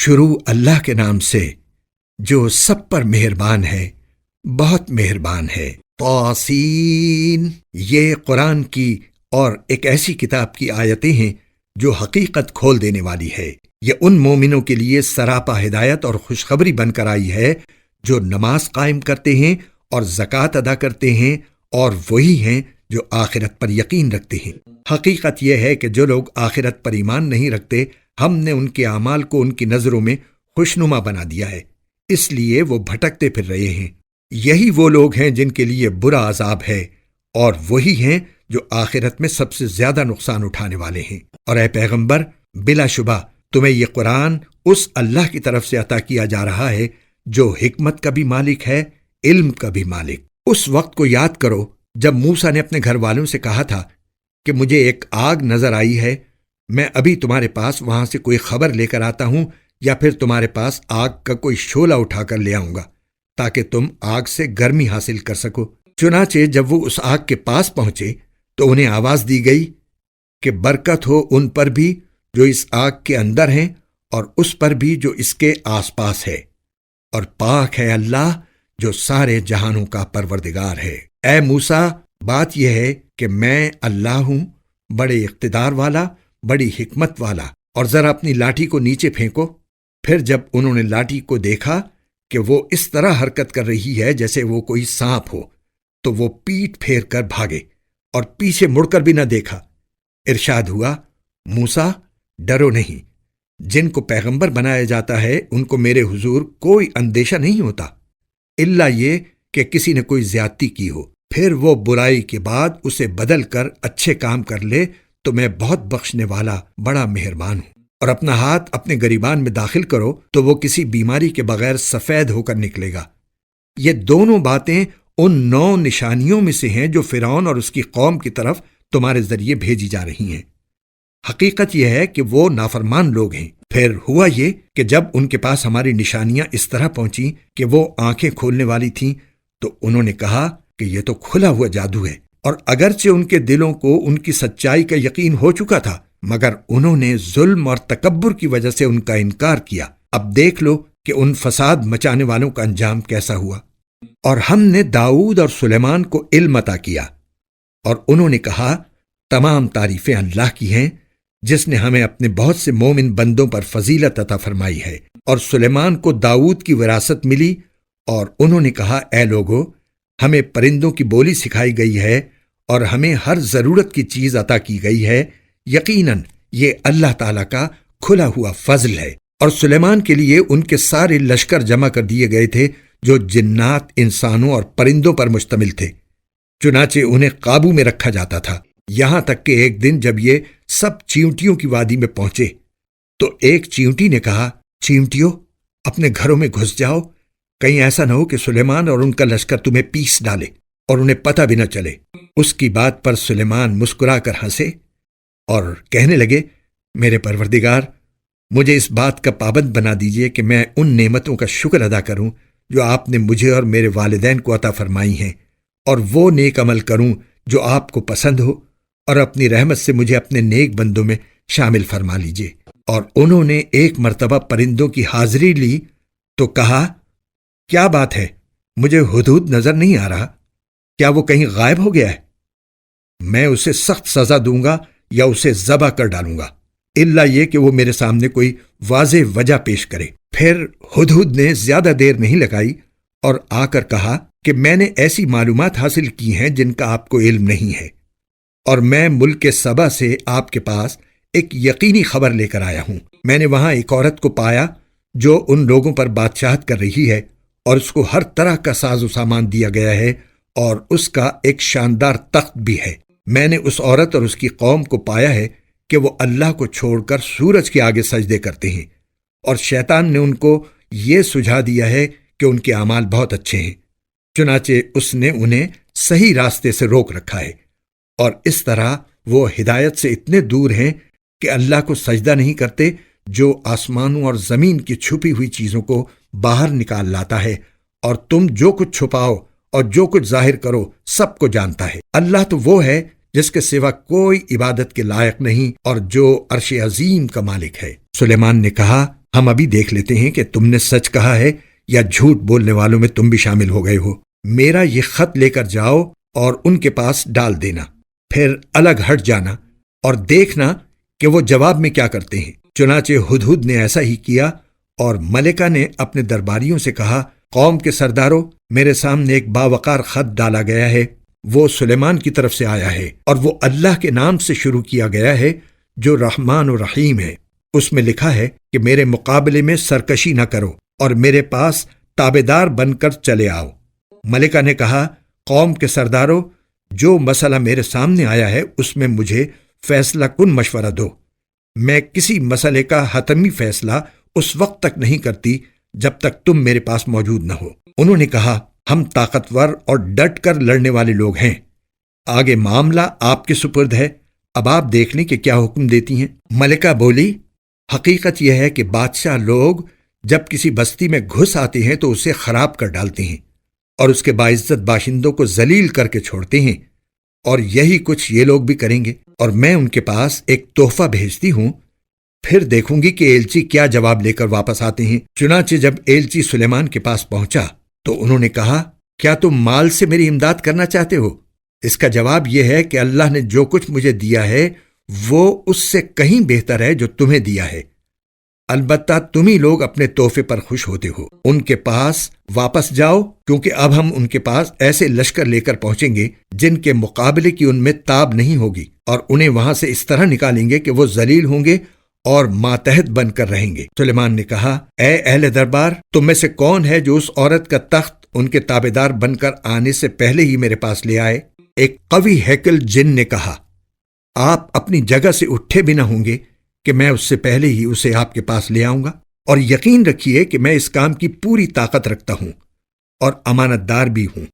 شروع اللہ کے نام سے جو سب پر مہربان ہے، بہت مہربان ہے۔ طاسین، یہ قرآن کی اور ایک ایسی کتاب کی آیتیں ہیں جو حقیقت کھول دینے والی ہے۔ یہ ان مومنوں کے لیے سراپا ہدایت اور خوشخبری بن کر آئی ہے جو نماز قائم کرتے ہیں اور زکوٰۃ ادا کرتے ہیں، اور وہی ہیں جو آخرت پر یقین رکھتے ہیں۔ حقیقت یہ ہے کہ جو لوگ آخرت پر ایمان نہیں رکھتے، ہم نے ان کے اعمال کو ان کی نظروں میں خوشنما بنا دیا ہے، اس لیے وہ بھٹکتے پھر رہے ہیں۔ یہی وہ لوگ ہیں جن کے لیے برا عذاب ہے، اور وہی ہیں جو آخرت میں سب سے زیادہ نقصان اٹھانے والے ہیں۔ اور اے پیغمبر، بلا شبہ تمہیں یہ قرآن اس اللہ کی طرف سے عطا کیا جا رہا ہے جو حکمت کا بھی مالک ہے، علم کا بھی مالک۔ اس وقت کو یاد کرو جب موسیٰ نے اپنے گھر والوں سے کہا تھا کہ مجھے ایک آگ نظر آئی ہے، میں ابھی تمہارے پاس وہاں سے کوئی خبر لے کر آتا ہوں، یا پھر تمہارے پاس آگ کا کوئی شعلہ اٹھا کر لے آؤں گا تاکہ تم آگ سے گرمی حاصل کر سکو۔ چنانچہ جب وہ اس آگ کے پاس پہنچے تو انہیں آواز دی گئی کہ برکت ہو ان پر بھی جو اس آگ کے اندر ہیں اور اس پر بھی جو اس کے آس پاس ہے، اور پاک ہے اللہ جو سارے جہانوں کا پروردگار ہے۔ اے موسیٰ، بات یہ ہے کہ میں اللہ ہوں، بڑے اقتدار والا، بڑی حکمت والا، اور ذرا اپنی لاٹھی کو نیچے پھینکو۔ پھر جب انہوں نے لاٹھی کو دیکھا کہ وہ اس طرح حرکت کر رہی ہے جیسے وہ کوئی سانپ ہو، تو وہ پیٹ پھیر کر بھاگے اور پیچھے مڑ کر بھی نہ دیکھا۔ ارشاد ہوا، موسیٰ ڈرو نہیں، جن کو پیغمبر بنایا جاتا ہے ان کو میرے حضور کوئی اندیشہ نہیں ہوتا، الا یہ کہ کسی نے کوئی زیادتی کی ہو، پھر وہ برائی کے بعد اسے بدل کر اچھے کام کر لے تو میں بہت بخشنے والا، بڑا مہربان ہوں۔ اور اپنا ہاتھ اپنے گریبان میں داخل کرو تو وہ کسی بیماری کے بغیر سفید ہو کر نکلے گا۔ یہ دونوں باتیں ان 9 نشانیوں میں سے ہیں جو فرعون اور اس کی قوم کی طرف تمہارے ذریعے بھیجی جا رہی ہیں۔ حقیقت یہ ہے کہ وہ نافرمان لوگ ہیں۔ پھر ہوا یہ کہ جب ان کے پاس ہماری نشانیاں اس طرح پہنچیں کہ وہ آنکھیں کھولنے والی تھیں تو انہوں نے کہا کہ یہ تو کھلا ہوا جادو ہے، اور اگرچہ ان کے دلوں کو ان کی سچائی کا یقین ہو چکا تھا، مگر انہوں نے ظلم اور تکبر کی وجہ سے ان کا انکار کیا۔ اب دیکھ لو کہ ان فساد مچانے والوں کا انجام کیسا ہوا۔ اور ہم نے داؤد اور سلیمان کو علم عطا کیا، اور انہوں نے کہا تمام تعریفیں اللہ کی ہیں جس نے ہمیں اپنے بہت سے مومن بندوں پر فضیلت عطا فرمائی ہے۔ اور سلیمان کو داؤد کی وراثت ملی، اور انہوں نے کہا اے لوگو، ہمیں پرندوں کی بولی سکھائی گئی ہے اور ہمیں ہر ضرورت کی چیز عطا کی گئی ہے، یقیناً یہ اللہ تعالیٰ کا کھلا ہوا فضل ہے۔ اور سلیمان کے لیے ان کے سارے لشکر جمع کر دیے گئے تھے جو جنات، انسانوں اور پرندوں پر مشتمل تھے، چنانچہ انہیں قابو میں رکھا جاتا تھا، یہاں تک کہ ایک دن جب یہ سب چیونٹیوں کی وادی میں پہنچے تو ایک چیونٹی نے کہا، چیونٹیوں اپنے گھروں میں گھس جاؤ، کہیں ایسا نہ ہو کہ سلیمان اور ان کا لشکر تمہیں پیس ڈالے اور انہیں پتہ بھی نہ چلے۔ اس کی بات پر سلیمان مسکرا کر ہنسے اور کہنے لگے، میرے پروردگار، مجھے اس بات کا پابند بنا دیجئے کہ میں ان نعمتوں کا شکر ادا کروں جو آپ نے مجھے اور میرے والدین کو عطا فرمائی ہیں، اور وہ نیک عمل کروں جو آپ کو پسند ہو، اور اپنی رحمت سے مجھے اپنے نیک بندوں میں شامل فرما لیجئے۔ اور انہوں نے ایک مرتبہ پرندوں کی حاضری لی تو کہا، کیا بات ہے، مجھے ہدہد نظر نہیں آ رہا، کیا وہ کہیں غائب ہو گیا ہے؟ میں اسے سخت سزا دوں گا یا اسے ذبح کر ڈالوں گا، الا یہ کہ وہ میرے سامنے کوئی واضح وجہ پیش کرے۔ پھر ہدہد نے زیادہ دیر نہیں لگائی اور آ کر کہا کہ میں نے ایسی معلومات حاصل کی ہیں جن کا آپ کو علم نہیں ہے، اور میں ملک سبا سے آپ کے پاس ایک یقینی خبر لے کر آیا ہوں۔ میں نے وہاں ایک عورت کو پایا جو ان لوگوں پر بادشاہت کر رہی ہے، اور اس کو ہر طرح کا ساز و سامان دیا گیا ہے، اور اس کا ایک شاندار تخت بھی ہے۔ میں نے اس عورت اور اس کی قوم کو پایا ہے کہ وہ اللہ کو چھوڑ کر سورج کے آگے سجدے کرتے ہیں، اور شیطان نے ان کو یہ سجھا دیا ہے کہ ان کے اعمال بہت اچھے ہیں، چنانچہ اس نے انہیں صحیح راستے سے روک رکھا ہے، اور اس طرح وہ ہدایت سے اتنے دور ہیں کہ اللہ کو سجدہ نہیں کرتے جو آسمانوں اور زمین کی چھپی ہوئی چیزوں کو باہر نکال لاتا ہے، اور تم جو کچھ چھپاؤ اور جو کچھ ظاہر کرو سب کو جانتا ہے۔ اللہ تو وہ ہے جس کے سوا کوئی عبادت کے لائق نہیں، اور جو عرش عظیم کا مالک ہے۔ سلیمان نے کہا، ہم ابھی دیکھ لیتے ہیں کہ تم نے سچ کہا ہے یا جھوٹ بولنے والوں میں تم بھی شامل ہو گئے ہو۔ میرا یہ خط لے کر جاؤ اور ان کے پاس ڈال دینا، پھر الگ ہٹ جانا اور دیکھنا کہ وہ جواب میں کیا کرتے ہیں۔ چنانچہ ہدہد نے ایسا ہی کیا، اور ملکہ نے اپنے درباریوں سے کہا، قوم کے سرداروں، میرے سامنے ایک باوقار خط ڈالا گیا ہے، وہ سلیمان کی طرف سے آیا ہے، اور وہ اللہ کے نام سے شروع کیا گیا ہے جو رحمان و رحیم ہے۔ اس میں لکھا ہے کہ میرے مقابلے میں سرکشی نہ کرو اور میرے پاس تابعدار بن کر چلے آؤ۔ ملکہ نے کہا، قوم کے سرداروں، جو مسئلہ میرے سامنے آیا ہے اس میں مجھے فیصلہ کن مشورہ دو۔ میں کسی مسئلے کا حتمی فیصلہ اس وقت تک نہیں کرتی جب تک تم میرے پاس موجود نہ ہو۔ انہوں نے کہا، ہم طاقتور اور ڈٹ کر لڑنے والے لوگ ہیں، آگے معاملہ آپ کے سپرد ہے، اب آپ دیکھ لیں کہ کیا حکم دیتی ہیں۔ ملکہ بولی، حقیقت یہ ہے کہ بادشاہ لوگ جب کسی بستی میں گھس آتے ہیں تو اسے خراب کر ڈالتے ہیں اور اس کے باعزت باشندوں کو ذلیل کر کے چھوڑتے ہیں، اور یہی کچھ یہ لوگ بھی کریں گے، اور میں ان کے پاس ایک تحفہ بھیجتی ہوں، پھر دیکھوں گی کہ ایلچی کیا جواب لے کر واپس آتے ہیں۔ چنانچہ جب ایلچی سلیمان کے پاس پہنچا تو انہوں نے کہا، کیا تم مال سے میری امداد کرنا چاہتے ہو؟ اس کا جواب یہ ہے کہ اللہ نے جو کچھ مجھے دیا ہے وہ اس سے کہیں بہتر ہے جو تمہیں دیا ہے، البتہ تم ہی لوگ اپنے تحفے پر خوش ہوتے ہو۔ ان کے پاس واپس جاؤ، کیونکہ اب ہم ان کے پاس ایسے لشکر لے کر پہنچیں گے جن کے مقابلے کی ان میں تاب نہیں ہوگی، اور انہیں وہاں سے اس طرح نکالیں گے کہ وہ ذلیل ہوں گے اور ماتحت بن کر رہیں گے۔ سلیمان نے کہا، اے اہل دربار، تم میں سے کون ہے جو اس عورت کا تخت ان کے تابعدار بن کر آنے سے پہلے ہی میرے پاس لے آئے؟ ایک قوی ہیکل جن نے کہا، آپ اپنی جگہ سے اٹھے بھی نہ ہوں گے کہ میں اس سے پہلے ہی اسے آپ کے پاس لے آؤں گا، اور یقین رکھیے کہ میں اس کام کی پوری طاقت رکھتا ہوں اور امانت دار بھی ہوں۔